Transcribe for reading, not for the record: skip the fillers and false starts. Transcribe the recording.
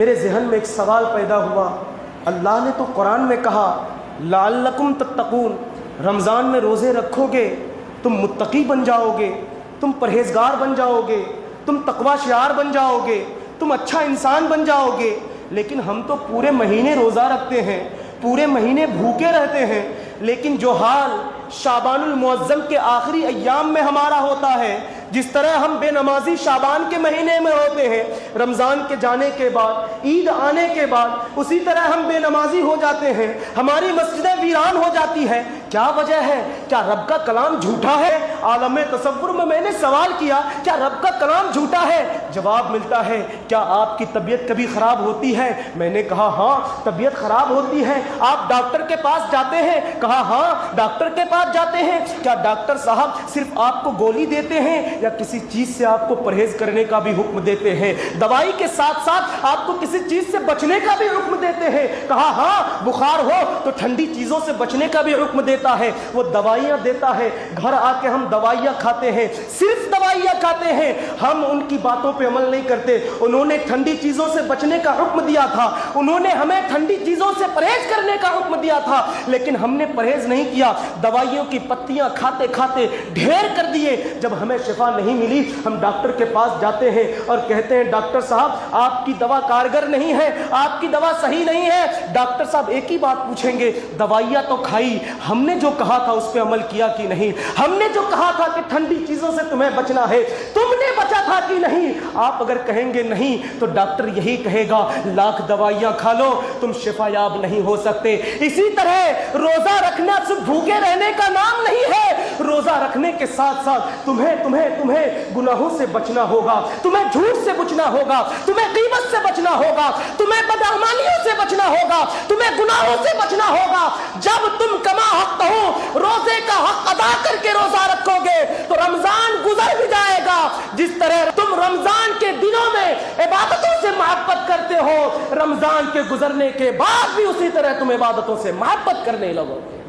میرے ذہن میں ایک سوال پیدا ہوا، اللہ نے تو قرآن میں کہا لعلکم تتقون، رمضان میں روزے رکھو گے تم متقی بن جاؤ گے، تم پرہیزگار بن جاؤ گے، تم تقوی شعار بن جاؤ گے، تم اچھا انسان بن جاؤ گے۔ لیکن ہم تو پورے مہینے روزہ رکھتے ہیں، پورے مہینے بھوکے رہتے ہیں، لیکن جو حال شعبان المعظم کے آخری ایام میں ہمارا ہوتا ہے، جس طرح ہم بے نمازی شعبان کے مہینے میں ہوتے ہیں، رمضان کے جانے کے بعد، عید آنے کے بعد اسی طرح ہم بے نمازی ہو جاتے ہیں، ہماری مسجدیں ویران ہو جاتی ہیں۔ کیا وجہ ہے؟ کیا رب کا کلام جھوٹا ہے؟ عالم تصور میں نے سوال کیا، کیا رب کا کلام جھوٹا ہے؟ جواب ملتا ہے، کیا آپ کی طبیعت کبھی خراب ہوتی ہے؟ میں نے کہا ہاں طبیعت خراب ہوتی ہے۔ آپ ڈاکٹر کے پاس جاتے ہیں؟ کہا ہاں ڈاکٹر کے پاس جاتے ہیں۔ کیا ڈاکٹر صاحب صرف آپ کو گولی دیتے ہیں یا کسی چیز سے آپ کو پرہیز کرنے کا بھی حکم دیتے ہیں؟ دوائی کے ساتھ ساتھ آپ کو کسی چیز سے بچنے کا بھی حکم دیتے ہیں؟ کہا ہاں بخار ہو تو ٹھنڈی چیزوں سے بچنے کا بھی حکم دیتا ہے، وہ دوائیاں دیتا ہے، گھر آ کے ہم دوائیاں کھاتے ہیں، صرف دوائیاں کھاتے ہیں، ہم ان کی باتوں پہ عمل نہیں کرتے۔ انہوں نے ٹھنڈی چیزوں سے بچنے کا حکم دیا تھا، انہوں نے ہمیں ٹھنڈی چیزوں سے پرہیز کرنے کا حکم دیا تھا، لیکن ہم نے پرہیز نہیں کیا، دوائیوں کی پتیاں کھاتے کھاتے ڈھیر کر دیے۔ جب ہمیں شفا نہیں ملی ہم ڈاکٹر کے پاس جاتے ہیں اور کہتے ہیں ڈاکٹر صاحب آپ کی دوا کارگر نہیں ہے، آپ کی دوا صحیح نہیں ہے۔ ڈاکٹر صاحب ایک ہی بات پوچھیں گے، دوائیاں تو کھائی، ہم نے جو کہا تھا اس پہ عمل کیا کہ نہیں؟ ہم نے جو کہا تھا کہ ٹھنڈی چیزوں سے تمہیں بچنا ہے، تم نے بچا تھا کہ نہیں؟ آپ اگر کہیں گے نہیں تو ڈاکٹر یہی کہے گا لاکھ دوائیاں کھا لو تم شفا یاب نہیں ہو سکتے۔ اسی طرح روزہ رکھنا صرف بھوکے رہنے کا نام نہیں ہے، روزہ رکھنے کے ساتھ ساتھ تمہیں گناہوں سے بچنا ہوگا، تمہیں جھوٹ سے بچنا ہوگا، تمہیں غیبت سے بچنا ہوگا، تمہیں بدعمالیوں سے بچنا ہوگا، تمہیں گناہوں سے بچنا ہوگا۔ جب تم کما حق ہو روزے کا حق ادا کر کے روزہ رکھو گے تو رمضان گزر بھی جائے گا۔ جس طرح تم رمضان کے دنوں میں عبادتوں سے محبت کرتے ہو، رمضان کے گزرنے کے بعد بھی اسی طرح تم عبادتوں سے محبت کرنے لگو گے۔